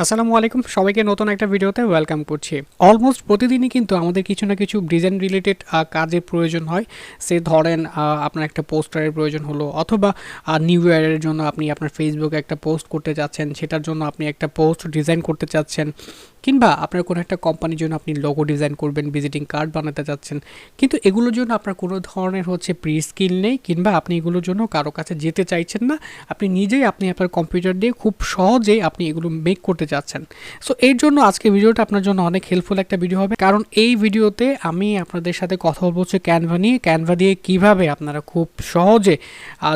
আসসালামু আলাইকুম সবাইকে নতুন একটা ভিডিওতে ওয়েলকাম করছি। অলমোস্ট প্রতিদিনই কিন্তু আমাদের কিছু না কিছু ডিজাইন রিলেটেড কাজের প্রয়োজন হয়। সে ধরেন আপনার একটা পোস্টারের প্রয়োজন হলো, অথবা নিউ ইয়ারের জন্য আপনি আপনার ফেসবুকে একটা পোস্ট করতে চাচ্ছেন, সেটার জন্য আপনি একটা পোস্ট ডিজাইন করতে চাচ্ছেন, কিংবা আপনার কোনো একটা কোম্পানির জন্য আপনি লোগো ডিজাইন করবেন, ভিজিটিং কার্ড বানাতে চাচ্ছেন। কিন্তু এগুলোর জন্য আপনার কোনো ধরনের প্রি স্কিল নেই, কিংবা আপনি এগুলোর জন্য কারো কাছে যেতে চাইছেন না। আপনি নিজেই আপনার কম্পিউটার দিয়ে খুব সহজেই আপনি এগুলো মেক করতে চাচ্ছেন। সো এর জন্য আজকে ভিডিওটা আপনার জন্য অনেক হেল্পফুল একটা ভিডিও হবে, কারণ এই ভিডিওতে আমি আপনাদের সাথে কথা বলবো হচ্ছে ক্যানভা নিয়ে। ক্যানভা দিয়ে কিভাবে আপনারা খুব সহজে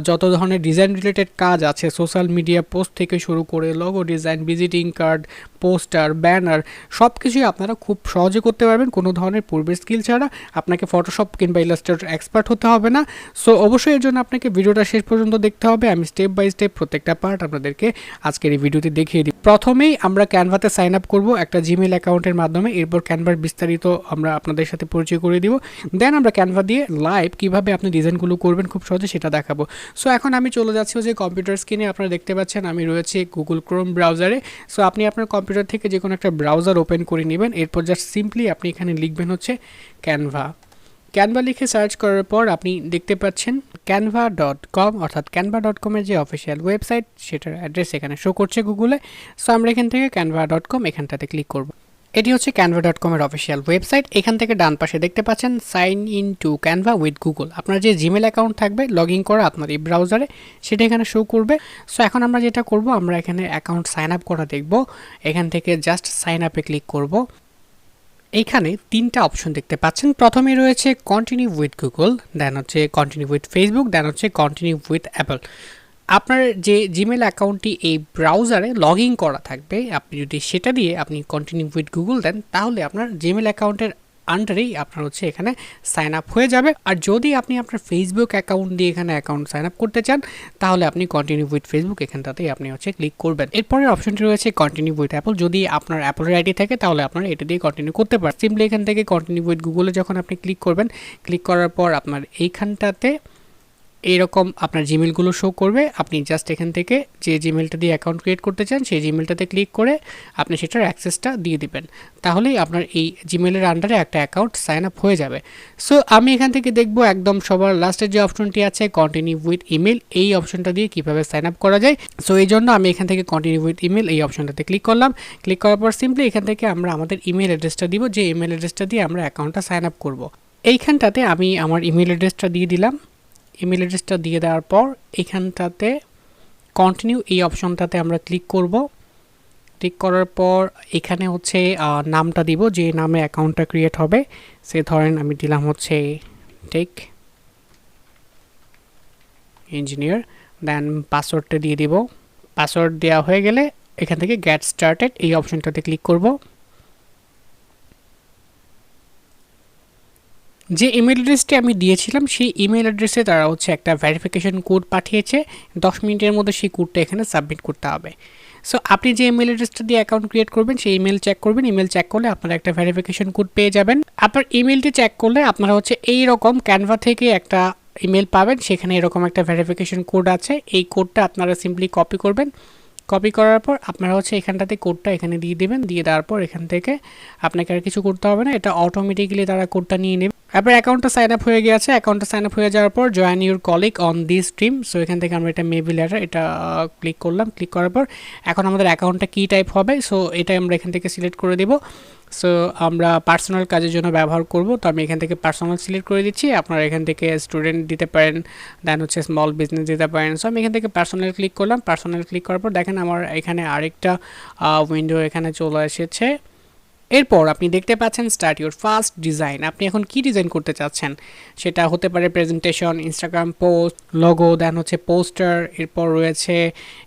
যত ধরনের ডিজাইন রিলেটেড কাজ আছে, সোশ্যাল মিডিয়া পোস্ট থেকে শুরু করে logo design, visiting card, poster, banner, সব কিছুই আপনারা খুব সহজে করতে পারবেন কোনো ধরনের পূর্বের স্কিল ছাড়া। আপনাকে ফটোশপ কিংবা ইলাস্ট্রেটর এক্সপার্ট হতে হবে না। সো অবশ্যই এর জন্য আপনাকে ভিডিওটা শেষ পর্যন্ত দেখতে হবে। আমি স্টেপ বাই স্টেপ প্রত্যেকটা পার্ট আপনাদেরকে আজকের এই ভিডিওতে দেখিয়ে দিই। প্রথমেই আমরা ক্যানভাতে সাইন আপ করবো একটা জিমেল অ্যাকাউন্টের মাধ্যমে। এরপর ক্যানভার বিস্তারিত আমরা আপনাদের সাথে পরিচয় করে দিব। দেন আমরা ক্যানভা দিয়ে লাইভ কীভাবে আপনি ডিজাইনগুলো করবেন খুব সহজে সেটা দেখাবো। সো এখন আমি চলে যাচ্ছি যে কম্পিউটার স্ক্রিনে। আপনারা দেখতে পাচ্ছেন আমি রয়েছে গুগল ক্রোম ব্রাউজারে। সো আপনি আপনার কম্পিউটার থেকে যে কোনো একটা ব্রাউজার ওপেন করে নেবেন। এরপর জাস্ট সিম্পলি আপনি এখানে লিখবেন হচ্ছে ক্যানভা। ক্যানভা লিখে সার্চ করার পর আপনি দেখতে পাচ্ছেন canva.com, অর্থাৎ canva.com-এর যে অফিসিয়াল ওয়েবসাইট সেটার অ্যাড্রেস এখানে শো করছে গুগলে। সো আমরা এখান থেকে canva.com এখানটাতে ক্লিক করব। এটি হচ্ছে canva.com-এর অফিসিয়াল ওয়েবসাইট। এখান থেকে ডান পাশে দেখতে পাচ্ছেন sign in to Canva with Google. আপনার যে জিমেল অ্যাকাউন্ট থাকবে লগ ইন করা আপনার এই ব্রাউজারে, সেটা এখানে শো করবে। সো এখন আমরা যেটা করব, আমরা এখানে অ্যাকাউন্ট সাইন আপ করা দেখব। এখান থেকে জাস্ট সাইন আপে ক্লিক করব। এইখানে তিনটা অপশন দেখতে পাচ্ছেন। প্রথমে রয়েছে কন্টিনিউ উইথ গুগল, দেন হচ্ছে কন্টিনিউ উইথ ফেসবুক, দেন হচ্ছে কন্টিনিউ উইথ অ্যাপল। আপনার যে জিমেল অ্যাকাউন্টটি এই ব্রাউজারে লগ ইন করা থাকবে, আপনি যদি সেটা দিয়ে আপনি কন্টিনিউ উইথ গুগল দেন, তাহলে আপনার জিমেল অ্যাকাউন্টের আন্ডারেই আপনার এখানে সাইন আপ হয়ে যাবে। আর যদি আপনি আপনার ফেসবুক অ্যাকাউন্ট দিয়ে এখানে অ্যাকাউন্ট সাইন আপ করতে চান, তাহলে আপনি কন্টিনিউ উইথ ফেসবুক এখানটাতেই আপনি ক্লিক করবেন। এরপরের অপশনটি রয়েছে কন্টিনিউ উইথ অ্যাপল। যদি আপনার অ্যাপলের আইডি থাকে তাহলে আপনারা এটা দিয়ে কন্টিনিউ করতে পারেন। সিম্পলি এখান থেকে কন্টিনিউ উইথ গুগলে যখন আপনি ক্লিক করবেন, ক্লিক করার পর আপনার এইখানটাতে এইরকম আপনার জিমেলগুলো শো করবে। আপনি জাস্ট এখান থেকে যে জিমেলটা দিয়ে অ্যাকাউন্ট ক্রিয়েট করতে চান সেই জিমেলটাতে ক্লিক করে আপনি সেটার অ্যাক্সেসটা দিয়ে দিবেন, তাহলেই আপনার এই জিমেলের আন্ডারে একটা অ্যাকাউন্ট সাইন আপ হয়ে যাবে। সো আমি এখান থেকে দেখব একদম সবার লাস্টের যে অপশনটি আছে কন্টিনিউ উইথ ইমেল, এই অপশনটা দিয়ে কীভাবে সাইন আপ করা যায়। সো এই জন্য আমি এখান থেকে কন্টিনিউ উইথ ইমেল এই অপশনটাতে ক্লিক করলাম। ক্লিক করার পর সিম্পলি এখান থেকে আমরা আমাদের ইমেল অ্যাড্রেসটা দিব, যে ইমেল অ্যাড্রেসটা দিয়ে আমরা অ্যাকাউন্টটা সাইন আপ করব। এইখানটাতে আমি আমার ইমেল অ্যাড্রেসটা দিয়ে দিলাম। ইমেল অ্যাড্রেসটা দিয়ে দেওয়ার পর এখানটাতে কন্টিনিউ এই অপশনটাতে আমরা ক্লিক করব। ক্লিক করার পর এখানে নামটা দিব, যে নামে অ্যাকাউন্টটা ক্রিয়েট হবে। সে ধরেন আমি দিলাম টেক ইঞ্জিনিয়ার। দেন পাসওয়ার্ডটা দিয়ে দিব। পাসওয়ার্ড দেওয়া হয়ে গেলে এখান থেকে গেট স্টার্টেড এই অপশনটাতে ক্লিক করব। যে ইমেল অ্যাড্রেসটি আমি দিয়েছিলাম সেই ইমেল অ্যাড্রেসে তারা একটা ভেরিফিকেশন কোড পাঠিয়েছে। 10 মিনিটের মধ্যে সেই কোডটা এখানে সাবমিট করতে হবে। সো আপনি যে ইমেল অ্যাড্রেসটা দিয়ে অ্যাকাউন্ট ক্রিয়েট করবেন সেই ইমেল চেক করবেন। ইমেল চেক করলে আপনারা একটা ভেরিফিকেশন কোড পেয়ে যাবেন। আপনার ইমেলটি চেক করলে আপনারা এইরকম ক্যানভা থেকে একটা ইমেল পাবেন, সেখানে এরকম একটা ভেরিফিকেশন কোড আছে। এই কোডটা আপনারা সিম্পলি কপি করবেন। কপি করার পর আপনারা এখানটাতে কোডটা এখানে দিয়ে দেবেন। দিয়ে দেওয়ার পর এখান থেকে আপনাকে আর কিছু করতে হবে না, এটা অটোমেটিক্যালি তারা কোডটা নিয়ে নেবে। এরপর অ্যাকাউন্টটা সাইন আপ হয়ে গেছে। অ্যাকাউন্টটা সাইন আপ হয়ে যাওয়ার পর join your colleague on this stream. So এখান থেকে আমরা এটা মেবি লেটার এটা ক্লিক করলাম। ক্লিক করার পর এখন আমাদের অ্যাকাউন্টটা কী টাইপ হবে, সো এটাই আমরা এখান থেকে সিলেক্ট করে দেব। সো আমরা পার্সোনাল কাজের জন্য ব্যবহার করব, তো আমি এখান থেকে পার্সোনাল সিলেক্ট করে দিচ্ছি। আপনারা এখান থেকে স্টুডেন্ট দিতে পারেন, দেন স্মল বিজনেস দিতে পারেন। সো আমি এখান থেকে পার্সোনাল ক্লিক করলাম। পার্সোনাল ক্লিক করার পর দেখেন আমার এখানে আরেকটা উইন্ডো এখানে চলে এসেছে। এরপর আপনি দেখতে পাচ্ছেন স্টার্ট ইউর ফার্স্ট ডিজাইন। আপনি এখন কি ডিজাইন করতে চাচ্ছেন, সেটা হতে পারে প্রেজেন্টেশন, ইনস্টাগ্রাম পোস্ট, লোগো, দেন পোস্টার। এরপর রয়েছে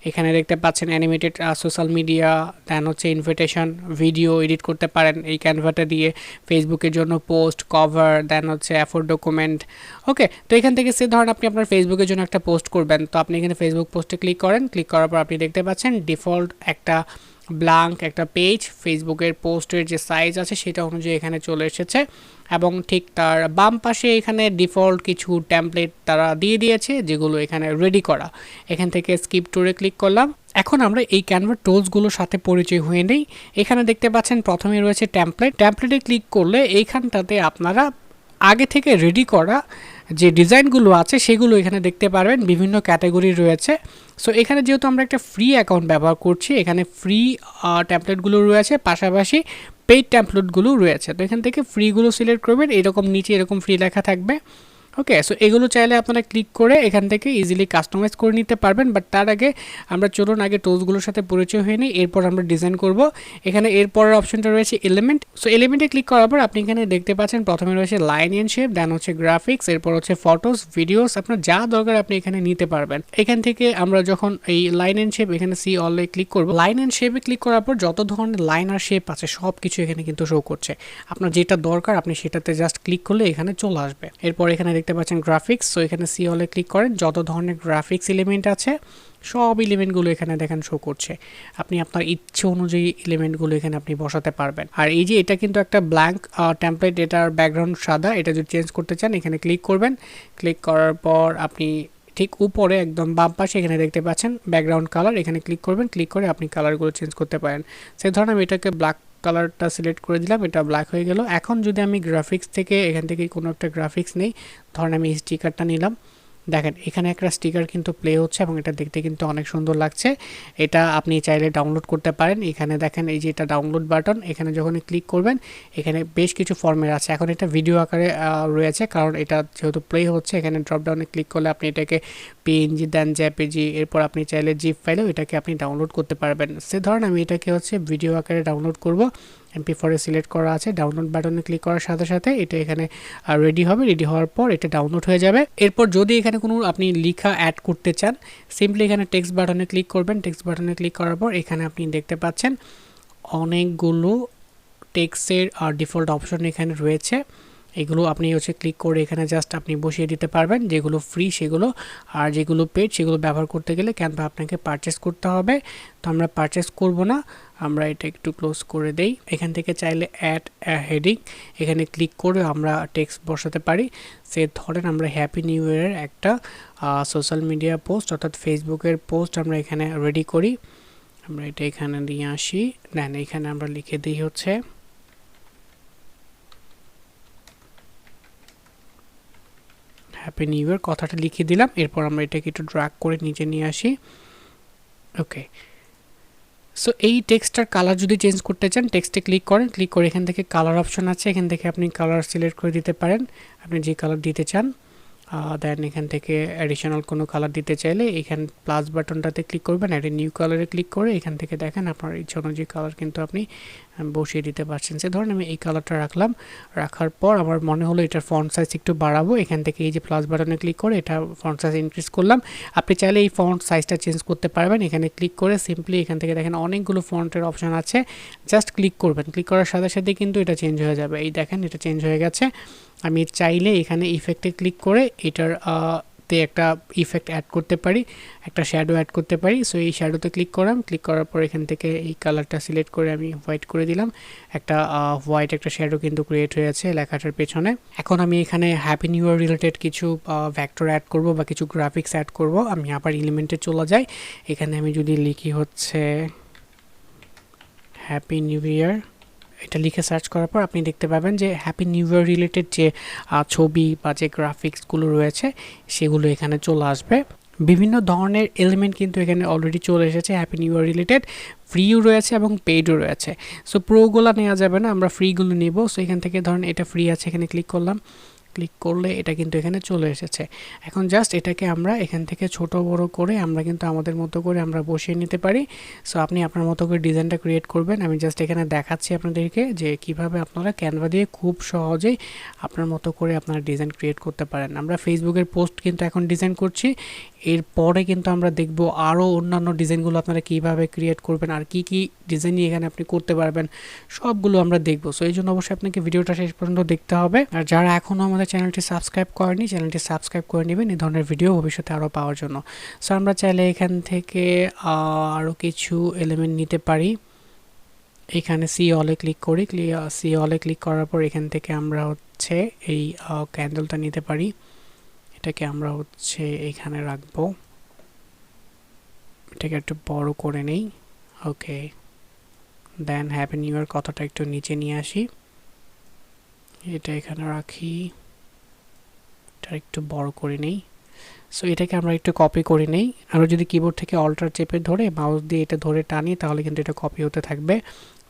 এখানে দেখতে পাচ্ছেন অ্যানিমেটেড সোশ্যাল মিডিয়া, দেন ইনভিটেশন, ভিডিও এডিট করতে পারেন এই ক্যানভাটা দিয়ে। ফেসবুকের জন্য পোস্ট, কভার, দেন অ্যাফোর ডকুমেন্ট। ওকে, তো এখান থেকে ধরেন আপনি আপনার ফেসবুকের জন্য একটা পোস্ট করবেন, তো আপনি এখানে ফেসবুক পোস্টে ক্লিক করেন। ক্লিক করার পর আপনি দেখতে পাচ্ছেন ডিফল্ট একটা ব্ল্যাঙ্ক একটা পেজ, ফেসবুকের পোস্টের যে সাইজ আছে সেটা অনুযায়ী এখানে চলে এসেছে। এবং ঠিক তার বাম পাশে এখানে ডিফল্ট কিছু টেমপ্লেট তারা দিয়ে দিয়েছে, যেগুলো এখানে রেডি করা। এখান থেকে স্কিপ টুরে ক্লিক করলাম। এখন আমরা এই ক্যানভা টুলসগুলোর সাথে পরিচয় হয়ে নেই। এখানে দেখতে পাচ্ছেন প্রথমে রয়েছে টেমপ্লেটে ক্লিক করলে এইখানটাতে আপনারা আগে থেকে রেডি করা যে ডিজাইনগুলো আছে সেগুলো এখানে দেখতে পারবেন, বিভিন্ন ক্যাটাগরি রয়েছে। সো এখানে যেহেতু আমরা একটা ফ্রি অ্যাকাউন্ট ব্যবহার করছি, এখানে ফ্রি টেমপ্লেটগুলো রয়েছে, পাশাপাশি পেইড টেমপ্লেটগুলো রয়েছে। তো এখান থেকে ফ্রিগুলো সিলেক্ট করবেন, এরকম নিচে এরকম ফ্রি লেখা থাকবে। ওকে, সো এগুলো চাইলে আপনারা ক্লিক করে এখান থেকে ইজিলি কাস্টমাইজ করে নিতে পারবেন। বাট তার আগে আমরা চলুন আগে টুলসগুলোর সাথে পরিচয় হয়ে নিই, এরপর আমরা ডিজাইন করব। এখানে এরপরের অপশনটা রয়েছে এলিমেন্ট। সো এলিমেন্টে ক্লিক করার পর আপনি এখানে দেখতে পাচ্ছেন প্রথমে রয়েছে লাইন এন্ড শেপ, দেন হচ্ছে গ্রাফিক্স, এরপর হচ্ছে ফটোস, ভিডিওস, আপনার যা দরকার আপনি এখানে নিতে পারবেন। এখান থেকে আমরা যখন এই লাইন এন্ড শেপ এখানে সি অলে ক্লিক করব, লাইন এন্ড শেপে ক্লিক করার পর যত ধরনের লাইন আর শেপ আছে সব কিছু এখানে কিন্তু শো করছে। আপনার যেটা দরকার আপনি সেটাতে জাস্ট ক্লিক করলে এখানে চলে আসবে। এরপর এখানে দেখতে পাচ্ছেন গ্রাফিক্স। সো এখানে সি অলে ক্লিক করেন, যত ধরনের গ্রাফিক্স এলিমেন্ট আছে সব এলিমেন্টগুলো এখানে দেখেন শো করছে। আপনি আপনার ইচ্ছে অনুযায়ী এলিমেন্টগুলো এখানে আপনি বসাতে পারবেন। আর এই যে এটা কিন্তু একটা ব্ল্যাঙ্ক টেমপ্লেট, এটার ব্যাকগ্রাউন্ড সাদা, এটা যদি চেঞ্জ করতে চান এখানে ক্লিক করবেন। ক্লিক করার পর আপনি ঠিক উপরে একদম বাম পাশে এখানে দেখতে পাচ্ছেন ব্যাকগ্রাউন্ড কালার, এখানে ক্লিক করবেন। ক্লিক করে আপনি কালারগুলো চেঞ্জ করতে পারেন। সেই ধরুন আমি এটাকে ব্ল্যাক কালারটা সিলেক্ট করে দিলাম, এটা ব্ল্যাক হয়ে গেল। এখন যদি আমি গ্রাফিক্স থেকে এখান থেকে কোনো একটা গ্রাফিক্স নেই, ধরেন আমি এই স্টিকারটা নিলাম, দেখেন এখানে একটা স্টিকার কিন্তু প্লে হচ্ছে এবং এটা দেখতে কিন্তু অনেক সুন্দর লাগছে। এটা আপনি চাইলে ডাউনলোড করতে পারেন। এখানে দেখেন এই যে এটা ডাউনলোড বাটন, এখানে যখন ক্লিক করবেন এখানে বেশ কিছু ফরম্যাট আছে। এখন এটা ভিডিও আকারে রয়েছে, কারণ এটা যেহেতু প্লে হচ্ছে। এখানে ড্রপডাউনে ক্লিক করলে আপনি এটাকে পিএনজি দেন জেপিজি, এরপর আপনি চাইলে জিপ ফাইলেও এটাকে আপনি ডাউনলোড করতে পারবেন। সে ধরেন আমি এটাকে হচ্ছে ভিডিও আকারে ডাউনলোড করব, MP4 সিলেক্ট করা আছে, ডাউনলোড বাটনে ক্লিক করার সাথে সাথে এটা এখানে রেডি হবে। রেডি হওয়ার পর এটা ডাউনলোড হয়ে যাবে। এরপর যদি এখানে কোনো আপনি লেখা অ্যাড করতে চান, সিম্পলি এখানে টেক্সট বাটনে ক্লিক করবেন। টেক্সট বাটনে ক্লিক করার পর এখানে আপনি দেখতে পাচ্ছেন অনেকগুলো টেক্সটের ডিফল্ট অপশন এখানে রয়েছে। এগুলো আপনি হচ্ছে ক্লিক করে এখানে জাস্ট আপনি বসিয়ে দিতে পারবেন, যেগুলো ফ্রি সেগুলো, আর যেগুলো পেড সেগুলো ব্যবহার করতে গেলে ক্যানভা আপনাকে পারচেস করতে হবে। তো আমরা পারচেস করব না, আমরা এটা একটু ক্লোজ করে দেই। এখান থেকে চাইলে অ্যাড হেডিং এখানে ক্লিক করে আমরা টেক্সট বসাতে পারি। সে ধরেন আমরা হ্যাপি নিউ ইয়ারের একটা সোশ্যাল মিডিয়া পোস্ট অর্থাৎ ফেসবুকের পোস্ট আমরা এখানে রেডি করি। আমরা এটা এখানে নিয়ে আসি, দেন এখানে আমরা লিখে দিই হচ্ছে হ্যাপি নিউ ইয়ার, কথাটা লিখে দিলাম। এরপর আমরা এটাকে একটু ড্র্যাগ করে নিচে নিয়ে আসি। ওকে, সো এই টেক্সটটার কালার যদি চেঞ্জ করতে চান টেক্সটে ক্লিক করেন, ক্লিক করে এখান থেকে কালার অপশন আছে, এখান থেকে আপনি কালার সিলেক্ট করে দিতে পারেন আপনি যে কালার দিতে চান। দেন এখান থেকে অ্যাডিশনাল কোনো কালার দিতে চাইলে এখান প্লাস বাটনটাতে ক্লিক করবেন, অ্যাড নিউ কালারে ক্লিক করে এখান থেকে দেখেন আপনার ইচ্ছা অনুযায়ী কালার কিন্তু আপনি বসিয়ে দিতে পারছেন। সে ধরুন আমি এই কালারটা রাখলাম, রাখার পর আমার মনে হলো এটার ফন্ট সাইজ একটু বাড়াবো, এখান থেকে এই যে প্লাস বাটনে ক্লিক করে এটা ফন্ট সাইজ ইনক্রিজ করলাম। আপনি চাইলে এই ফন্ট সাইজটা চেঞ্জ করতে পারবেন। এখানে ক্লিক করে সিম্পলি এখান থেকে দেখেন অনেকগুলো ফন্টের অপশন আছে, জাস্ট ক্লিক করবেন। ক্লিক করার সাথে সাথে কিন্তু এটা চেঞ্জ হয়ে যাবে। এই দেখেন এটা চেঞ্জ হয়ে গেছে। আমি চাইলে এখানে ইফেক্টে ক্লিক করে এটার তে একটা ইফেক্ট অ্যাড করতে পারি, একটা শ্যাডো অ্যাড করতে পারি। সো এই শ্যাডোতে ক্লিক করলাম, ক্লিক করার পর এখান থেকে এই কালারটা সিলেক্ট করে আমি হোয়াইট করে দিলাম। একটা হোয়াইট একটা শ্যাডো কিন্তু ক্রিয়েট হয়েছে লেখাটার পেছনে। এখন আমি এখানে হ্যাপি নিউ ইয়ার রিলেটেড কিছু ভেক্টর অ্যাড করব বা কিছু গ্রাফিক্স অ্যাড করব। আমি আবার এলিমেন্টে চলে যাই, এখানে আমি যদি লিখি হচ্ছে হ্যাপি নিউ ইয়ার, এটা লিখে সার্চ করার পর আপনি দেখতে পাবেন যে হ্যাপি নিউ ইয়ার রিলেটেড যে ছবি বা যে গ্রাফিক্সগুলো রয়েছে সেগুলো এখানে চলে আসবে। বিভিন্ন ধরনের এলিমেন্ট কিন্তু এখানে অলরেডি চলে এসেছে হ্যাপি নিউ ইয়ার রিলেটেড, ফ্রিও রয়েছে এবং পেইডও রয়েছে। সো প্রোগুলো নেওয়া যাবে না, আমরা ফ্রিগুলো নেব। সো এখান থেকে ধরেন এটা ফ্রি আছে, এখানে ক্লিক করলাম, ক্লিক করলে এটা কিন্তু এখানে চলে এসেছে। এখন জাস্ট এটাকে আমরা এখান থেকে ছোট বড় করে আমরা কিন্তু আমাদের মতো করে আমরা বসিয়ে নিতে পারি। সো আপনি আপনার মতো করে ডিজাইনটা ক্রিয়েট করবেন। আমি জাস্ট এখানে দেখাচ্ছি আপনাদেরকে যে কিভাবে আপনারা ক্যানভা দিয়ে খুব সহজেই আপনার মতো করে আপনারা ডিজাইন ক্রিয়েট করতে পারেন। আমরা ফেসবুকের পোস্ট কিন্তু এখন ডিজাইন করছি, এরপরে কিন্তু আমরা দেখব আরও অন্যান্য ডিজাইনগুলো আপনারা কীভাবে ক্রিয়েট করবেন আর কি কি ডিজাইনই এখানে আপনি করতে পারবেন সবগুলো আমরা দেখব। সো এই জন্য অবশ্যই আপনাকে ভিডিওটা শেষ পর্যন্ত দেখতে হবে। আর যারা এখনও আমাদের চ্যানেলটি সাবস্ক্রাইব করেনি চ্যানেলটি সাবস্ক্রাইব করে নেবেন এই ধরনের ভিডিও ভবিষ্যতে আরও পাওয়ার জন্য। সো আমরা চাইলে এখান থেকে আরও কিছু এলিমেন্ট নিতে পারি। এখানে সি অলে ক্লিক করি, সি অলে ক্লিক করার পর এখান থেকে আমরা হচ্ছে এই ক্যান্ডেলটা নিতে পারি, এটাকে আমরা হচ্ছে এখানে রাখবো। এটাকে একটু বড় করে নেই। ওকে, দেন হ্যাপি নিউ ইয়ার কথাটা একটু নিচে নিয়ে আসি, এটা এখানে রাখি, এটা একটু বড় করে নেই। সো এটাকে আমরা একটু কপি করে নেই, আমরা যদি কিবোর্ড থেকে অল্টার চেপে ধরে মাউস দিয়ে এটা ধরে টানি তাহলে কিন্তু এটা কপি হতে থাকবে।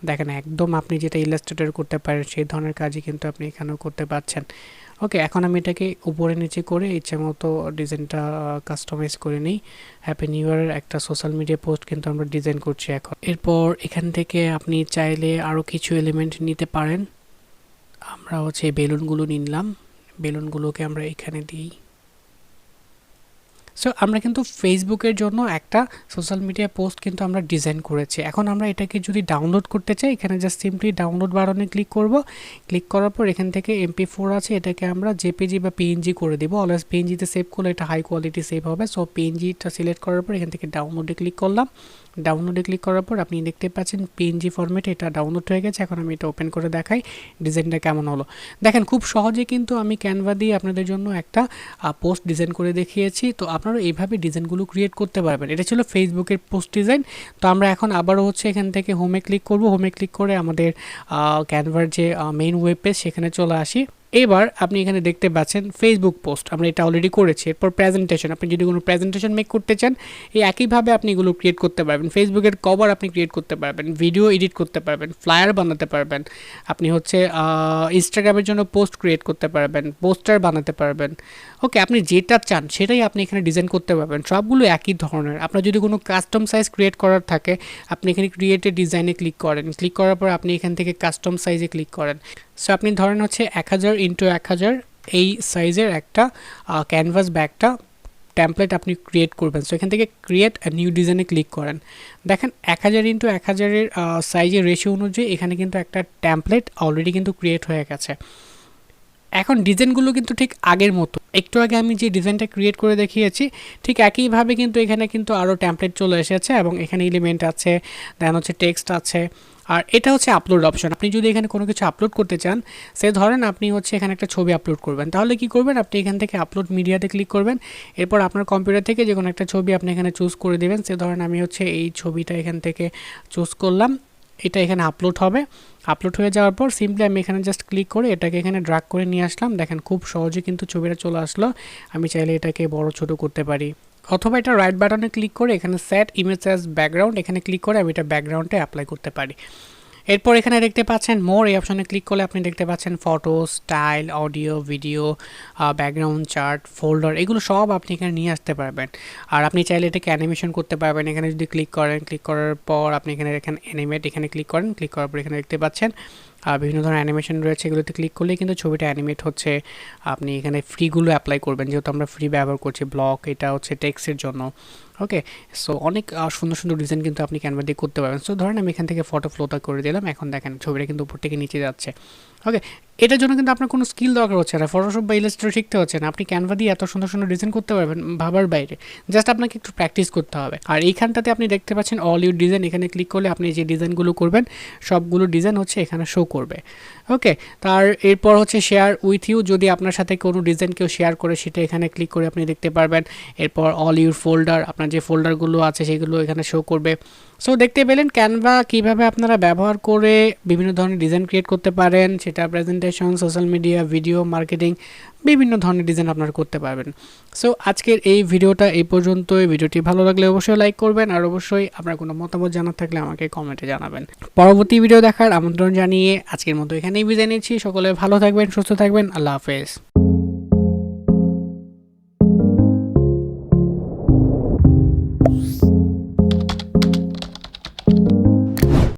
দেখেন একদম আপনি যেটা ইলাস্ট্রেটর করতে পারেন সেই ধরনের কাজই কিন্তু আপনি এখানেও করতে পারছেন। ওকে, এখন আমি এটাকে উপরে নিচে করে ইচ্ছে মতো ডিজাইনটা কাস্টমাইজ করে নিই। হ্যাপি নিউ ইয়ারের একটা সোশ্যাল মিডিয়া পোস্ট কিন্তু আমরা ডিজাইন করছি এখন। এরপর এখান থেকে আপনি চাইলে আরও কিছু এলিমেন্ট নিতে পারেন। আমরা হচ্ছে বেলুনগুলো নিলাম, বেলুনগুলোকে আমরা এখানে দিই। সো আমরা কিন্তু ফেসবুকের জন্য একটা সোশ্যাল মিডিয়া পোস্ট কিন্তু আমরা ডিজাইন করেছি। এখন আমরা এটাকে যদি ডাউনলোড করতে চাই, এখানে জাস্ট সিম্পলি ডাউনলোড বাটনে ক্লিক করব। ক্লিক করার পর এখান থেকে MP4 আছে, এটাকে আমরা জেপিজি বা PNG করে দেবো। অলওয়েজ PNGতে সেভ করলে এটা হাই কোয়ালিটি সেভ হবে। সো PNGটা সিলেক্ট করার পর এখান থেকে ডাউনলোডে ক্লিক করলাম। ডাউনলোডে ক্লিক করার পর আপনি দেখতে পাচ্ছেন PNG ফরম্যাটে এটা ডাউনলোড হয়ে গেছে। এখন আমি এটা ওপেন করে দেখাই ডিজাইনটা কেমন হলো। দেখেন খুব সহজে কিন্তু আমি ক্যানভা দিয়ে আপনাদের জন্য একটা পোস্ট ডিজাইন করে দেখিয়েছি। তো আপনারা এইভাবে ডিজাইনগুলো ক্রিয়েট করতে পারবেন। এটা ছিল ফেসবুকের পোস্ট ডিজাইন। তো আমরা এখন আবারও হচ্ছে এখান থেকে হোমে ক্লিক করব। হোমে ক্লিক করে আমাদের ক্যানভার যে মেইন ওয়েব পেজ সেখানে চলে আসি। এবার আপনি এখানে দেখতে পাচ্ছেন ফেসবুক পোস্ট, আমরা এটা অলরেডি করেছি। এরপর প্রেজেন্টেশন, আপনি যদি কোনো প্রেজেন্টেশন মেক করতে চান এই একইভাবে আপনি এগুলো ক্রিয়েট করতে পারবেন। ফেসবুকের কভার আপনি ক্রিয়েট করতে পারবেন, ভিডিও এডিট করতে পারবেন, ফ্লায়ার বানাতে পারবেন, আপনি হচ্ছে ইনস্টাগ্রামের জন্য পোস্ট ক্রিয়েট করতে পারবেন, পোস্টার বানাতে পারবেন। ওকে, আপনি যেটা চান সেটাই আপনি এখানে ডিজাইন করতে পারবেন, সবগুলো একই ধরনের। আপনার যদি কোনো কাস্টম সাইজ ক্রিয়েট করার থাকে আপনি এখানে ক্রিয়েটে ডিজাইনে ক্লিক করেন, ক্লিক করার পর আপনি এখান থেকে কাস্টম সাইজে ক্লিক করেন। সো আপনি ধরেন হচ্ছে 1000 × 1000 এই সাইজের একটা ক্যানভাস ব্যাগটা টেমপ্লেট আপনি ক্রিয়েট করবেন। সো এখান থেকে ক্রিয়েট নিউ ডিজাইনে ক্লিক করেন। দেখেন 1000 × 1000 এর সাইজের রেশিও অনুযায়ী এখানে কিন্তু একটা টেমপ্লেট অলরেডি কিন্তু ক্রিয়েট হয়ে গেছে। এখন ডিজাইনগুলো কিন্তু ঠিক আগের মতো, একটু আগে আমি যে ডিজাইনটা ক্রিয়েট করে দেখিয়েছি ঠিক একইভাবে কিন্তু এখানে কিন্তু আরও টেমপ্লেট চলে এসেছে এবং এখানে এলিমেন্ট আছে, দেন হচ্ছে টেক্সট আছে। আর এটা হচ্ছে আপলোড অপশন। আপনি যদি এখানে কোনো কিছু আপলোড করতে চান, সে ধরেন আপনি হচ্ছে এখানে একটা ছবি আপলোড করবেন, তাহলে কি করবেন, আপনি এখান থেকে আপলোড মিডিয়াতে ক্লিক করবেন। এরপর আপনার কম্পিউটার থেকে যে কোনো একটা ছবি আপনি এখানে চুজ করে দেবেন। সে ধরেন আমি হচ্ছে এই ছবিটা এখান থেকে চুজ করলাম, এটা এখানে আপলোড হবে। আপলোড হয়ে যাওয়ার পর সিম্পলি আমি এখানে জাস্ট ক্লিক করে এটাকে এখানে ড্র্যাগ করে নিয়ে আসলাম। দেখেন খুব সহজে কিন্তু ছবিটা চলে আসলো। আমি চাইলে এটাকে বড় ছোট করতে পারি, অথবা এটা রাইট বাটনে ক্লিক করে এখানে সেট ইমেজ অ্যাজ ব্যাকগ্রাউন্ড এখানে ক্লিক করে আমি এটা ব্যাকগ্রাউন্ডে অ্যাপ্লাই করতে পারি। এরপর এখানে দেখতে পাচ্ছেন মোর, এই অপশনে ক্লিক করলে আপনি দেখতে পাচ্ছেন photo, style, audio, video, background, chart, folder, এগুলো সব আপনি এখানে নিয়ে আসতে পারবেন। আর আপনি চাইলে এটাকে অ্যানিমেশন করতে পারবেন। এখানে যদি ক্লিক করেন, ক্লিক করার পর আপনি এখানে অ্যানিমেট এখানে ক্লিক করেন, ক্লিক করার পর এখানে দেখতে পাচ্ছেন বিভিন্ন ধরনের অ্যানিমেশন রয়েছে, এগুলোতে ক্লিক করলেই কিন্তু ছবিটা অ্যানিমেট হচ্ছে। আপনি এখানে ফ্রিগুলো অ্যাপ্লাই করবেন, যেহেতু আমরা ফ্রি ব্যবহার করছি। ব্লক, এটা হচ্ছে টেক্সটের জন্য। ওকে, সো অনেক সুন্দর সুন্দর ডিজাইন কিন্তু আপনি ক্যানভা দিয়ে করতে পারবেন। সো ধরেন আমি এখান থেকে ফটো ফ্লোটা করে দিলাম, এখন দেখেন ছবিটা কিন্তু উপর থেকে নিচে যাচ্ছে। ওকে, এটার জন্য কিন্তু আপনার কোনো স্কিল দরকার হচ্ছে না, ফটোশপ বা ইলাস্ট্রেটর শিখতে হচ্ছে না, আপনি ক্যানভা দিয়ে এত সুন্দর সুন্দর ডিজাইন করতে পারবেন ভাবার বাইরে। জাস্ট আপনাকে একটু প্র্যাকটিস করতে হবে। আর এইখানটাতে আপনি দেখতে পাচ্ছেন অল ইউর ডিজাইন, এখানে ক্লিক করলে আপনি যে ডিজাইনগুলো করবেন সবগুলো ডিজাইন হচ্ছে এখানে শো করবে। ওকে, তার এরপর হচ্ছে শেয়ার উইথ ইউ, যদি আপনার সাথে কোনো ডিজাইন কেউ শেয়ার করে সেটা এখানে ক্লিক করে আপনি দেখতে পারবেন। এরপর অল ইউর ফোল্ডার, আপনার যে ফোল্ডারগুলো আছে সেগুলো এখানে শো করবে। সো দেখতে পেলেন ক্যানভা কীভাবে আপনারা ব্যবহার করে বিভিন্ন ধরনের ডিজাইন ক্রিয়েট করতে পারেন, সেটা presentation, social media, video, marketing, বিভিন্ন ধরনের ডিজাইন আপনারা করতে পারবেন। সো আজকের এই ভিডিওটা এই পর্যন্তই। ভিডিওটি ভালো লাগলে অবশ্যই লাইক করবেন, আর অবশ্যই আপনার কোনো মতামত জানার থাকলে আমাকে কমেন্টে জানাবেন। পরবর্তী ভিডিও দেখার আমন্ত্রণ জানিয়ে আজকের মতো এখানেই বিদায় নিচ্ছি। সকলে ভালো থাকবেন, সুস্থ থাকবেন। আল্লাহ হাফেজ।